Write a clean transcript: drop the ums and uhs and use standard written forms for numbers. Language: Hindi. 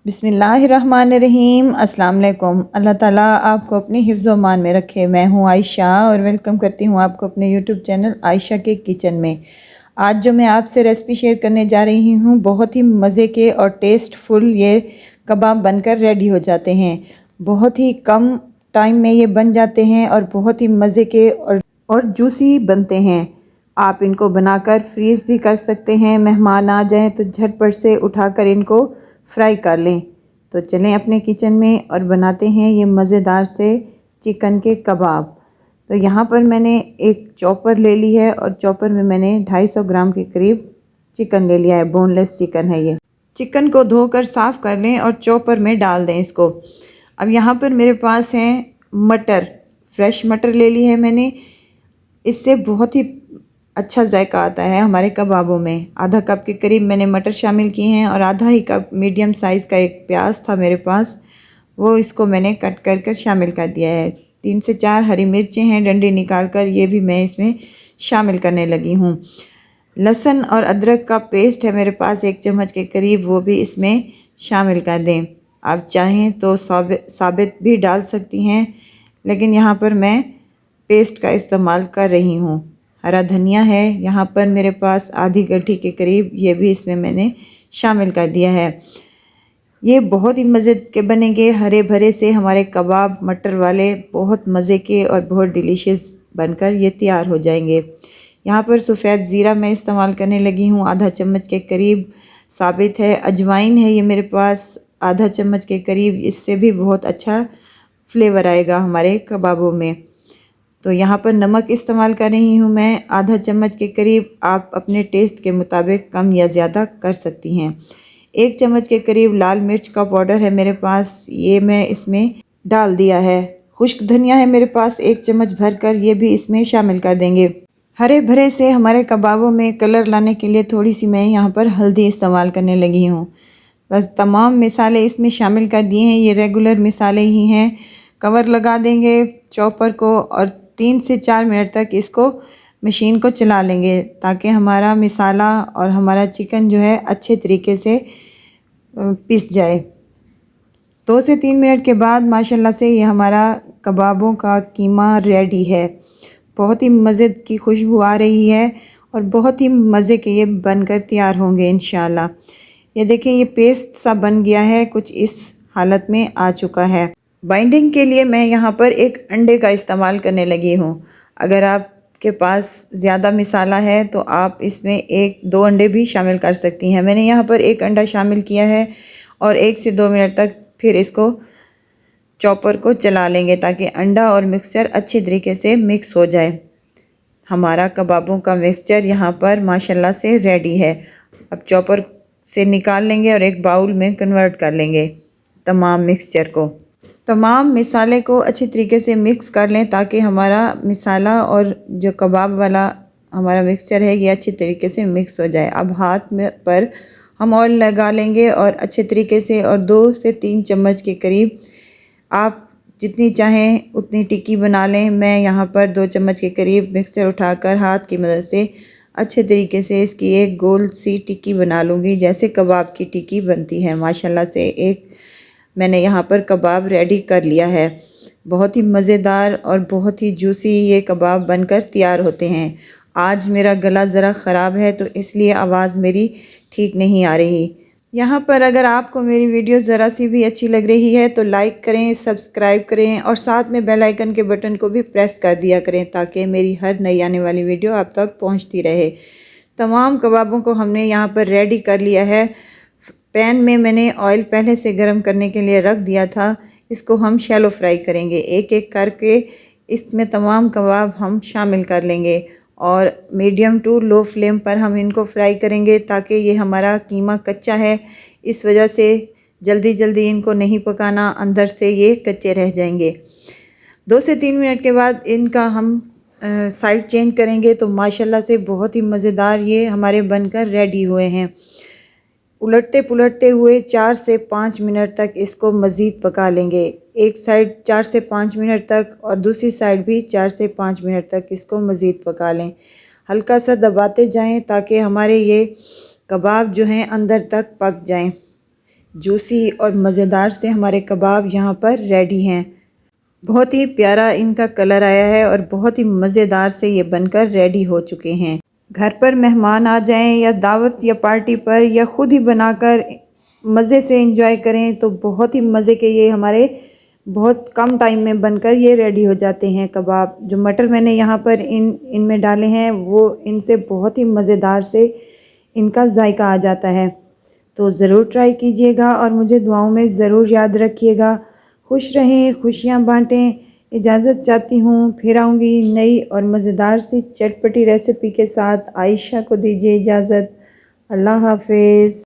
बिस्मिल्लाहिर्रहमानिर्रहीम। अस्सलाम वालेकुम। अल्लाह ताला आपको अपनी हिफ्ज़ व मान में रखे। मैं हूँ आयशा और वेलकम करती हूँ आपको अपने यूट्यूब चैनल आयशा के किचन में। आज जो मैं आपसे रेसिपी शेयर करने जा रही हूँ, बहुत ही मज़े के और टेस्टफुल ये कबाब बनकर रेडी हो जाते हैं। बहुत ही कम टाइम में ये बन जाते हैं और बहुत ही मज़े के और जूसी बनते हैं। आप इनको बनाकर फ्रीज़ भी कर सकते हैं। मेहमान आ जाएं तो झटपट से उठाकर इनको फ्राई कर लें। तो चलें अपने किचन में और बनाते हैं ये मज़ेदार से चिकन के कबाब। तो यहाँ पर मैंने एक चॉपर ले ली है और चॉपर में मैंने 250 ग्राम के करीब चिकन ले लिया है। बोनलेस चिकन है ये। चिकन को धोकर साफ़ कर लें और चॉपर में डाल दें इसको। अब यहाँ पर मेरे पास हैं मटर, फ्रेश मटर ले ली है मैंने। इससे बहुत ही अच्छा जायका आता है हमारे कबाबों में। आधा कप के करीब मैंने मटर शामिल किए हैं और आधा ही कप मीडियम साइज़ का एक प्याज था मेरे पास, वो इसको मैंने कट कर कर शामिल कर दिया है। 3 से 4 हरी मिर्चें हैं डंडी निकाल कर, ये भी मैं इसमें शामिल करने लगी हूँ। लहसुन और अदरक का पेस्ट है मेरे पास 1 चम्मच के करीब, वो भी इसमें शामिल कर दें। आप चाहें तो साबित भी डाल सकती हैं, लेकिन यहाँ पर मैं पेस्ट का इस्तेमाल कर रही हूँ। हरा धनिया है यहाँ पर मेरे पास आधी गड्ढी के करीब, ये भी इसमें मैंने शामिल कर दिया है। ये बहुत ही मज़े के बनेंगे, हरे भरे से हमारे कबाब मटर वाले बहुत मज़े के और बहुत डिलीशियस बनकर ये तैयार हो जाएंगे। यहाँ पर सफ़ेद ज़ीरा मैं इस्तेमाल करने लगी हूँ, आधा चम्मच के करीब साबित है। अजवाइन है ये मेरे पास आधा चम्मच के करीब, इससे भी बहुत अच्छा फ्लेवर आएगा हमारे कबाबों में। तो यहाँ पर नमक इस्तेमाल कर रही हूँ मैं आधा चम्मच के करीब। आप अपने टेस्ट के मुताबिक कम या ज़्यादा कर सकती हैं। 1 चम्मच के करीब लाल मिर्च का पाउडर है मेरे पास, ये मैं इसमें डाल दिया है। खुश्क धनिया है मेरे पास 1 चम्मच भर कर, ये भी इसमें शामिल कर देंगे। हरे भरे से हमारे कबाबों में कलर लाने के लिए थोड़ी सी मैं यहाँ पर हल्दी इस्तेमाल करने लगी हूँ। बस तमाम मिसाले इसमें शामिल कर दिए हैं, ये रेगुलर मिसाले ही हैं। कवर लगा देंगे चॉपर को और 3 से 4 मिनट तक इसको मशीन को चला लेंगे, ताकि हमारा मिसाला और हमारा चिकन जो है अच्छे तरीके से पिस जाए। 2 से 3 मिनट के बाद माशाल्लाह से ये हमारा कबाबों का कीमा रेडी है। बहुत ही मज़े की खुशबू आ रही है और बहुत ही मज़े के ये बनकर तैयार होंगे इंशाल्लाह। ये देखें, ये पेस्ट सा बन गया है, कुछ इस हालत में आ चुका है। बाइंडिंग के लिए मैं यहाँ पर एक अंडे का इस्तेमाल करने लगी हूँ। अगर आपके पास ज़्यादा मिसाला है तो आप इसमें 1-2 अंडे भी शामिल कर सकती हैं। मैंने यहाँ पर 1 अंडा शामिल किया है और 1 से 2 मिनट तक फिर इसको चॉपर को चला लेंगे, ताकि अंडा और मिक्सचर अच्छे तरीके से मिक्स हो जाए। हमारा कबाबों का मिक्सचर यहाँ पर माशाल्लाह से रेडी है। अब चॉपर से निकाल लेंगे और एक बाउल में कन्वर्ट कर लेंगे तमाम मिक्सचर को। तमाम मिसाले को अच्छी तरीके से मिक्स कर लें, ताकि हमारा मिसाला और जो कबाब वाला हमारा मिक्सचर है ये अच्छी तरीके से मिक्स हो जाए। अब हाथ में पर हम ऑयल लगा लेंगे और अच्छे तरीके से, और 2 से 3 चम्मच के करीब आप जितनी चाहें उतनी टिक्की बना लें। मैं यहाँ पर 2 चम्मच के करीब मिक्सचर उठाकर हाथ की मदद से अच्छे तरीके से इसकी एक गोल सी टिक्की बना लूँगी, जैसे कबाब की टिक्की बनती है। माशाल्लाह से एक मैंने यहाँ पर कबाब रेडी कर लिया है। बहुत ही मज़ेदार और बहुत ही जूसी ये कबाब बनकर तैयार होते हैं। आज मेरा गला ज़रा ख़राब है तो इसलिए आवाज़ मेरी ठीक नहीं आ रही। यहाँ पर अगर आपको मेरी वीडियो ज़रा सी भी अच्छी लग रही है तो लाइक करें, सब्सक्राइब करें और साथ में बेल आइकन के बटन को भी प्रेस कर दिया करें, ताकि मेरी हर नई आने वाली वीडियो आप तक पहुँचती रहे। तमाम कबाबों को हमने यहाँ पर रेडी कर लिया है। पैन में मैंने ऑयल पहले से गर्म करने के लिए रख दिया था। इसको हम शैलो फ्राई करेंगे, एक एक करके इसमें तमाम कबाब हम शामिल कर लेंगे और मीडियम टू लो फ्लेम पर हम इनको फ्राई करेंगे, ताकि ये हमारा कीमा कच्चा है, इस वजह से जल्दी जल्दी इनको नहीं पकाना, अंदर से ये कच्चे रह जाएंगे। 2 से 3 मिनट के बाद इनका हम साइड चेंज करेंगे तो माशाल्लाह से बहुत ही मज़ेदार ये हमारे बनकर रेडी हुए हैं। उलटते पुलटते हुए 4 से 5 मिनट तक इसको मज़ीद पका लेंगे। एक साइड 4 से 5 मिनट तक और दूसरी साइड भी 4 से 5 मिनट तक इसको मज़ीद पका लें। हल्का सा दबाते जाएं ताकि हमारे ये कबाब जो हैं अंदर तक पक जाएं। जूसी और मज़ेदार से हमारे कबाब यहाँ पर रेडी हैं। बहुत ही प्यारा इनका कलर आया है और बहुत ही मज़ेदार से ये बनकर रेडी हो चुके हैं। घर पर मेहमान आ जाएं या दावत या पार्टी पर या ख़ुद ही बनाकर मज़े से एंजॉय करें तो बहुत ही मज़े के ये हमारे बहुत कम टाइम में बनकर ये रेडी हो जाते हैं कबाब। जो मटर मैंने यहाँ पर इनमें डाले हैं वो इनसे बहुत ही मज़ेदार से इनका जायका आ जाता है। तो ज़रूर ट्राई कीजिएगा और मुझे दुआओं में ज़रूर याद रखिएगा। खुश रहें, खुशियाँ बांटें। इजाज़त चाहती हूँ, फिर आऊँगी नई और मज़ेदार सी चटपटी रेसिपी के साथ। आयशा को दीजिए इजाज़त। अल्लाह हाफ़िज़।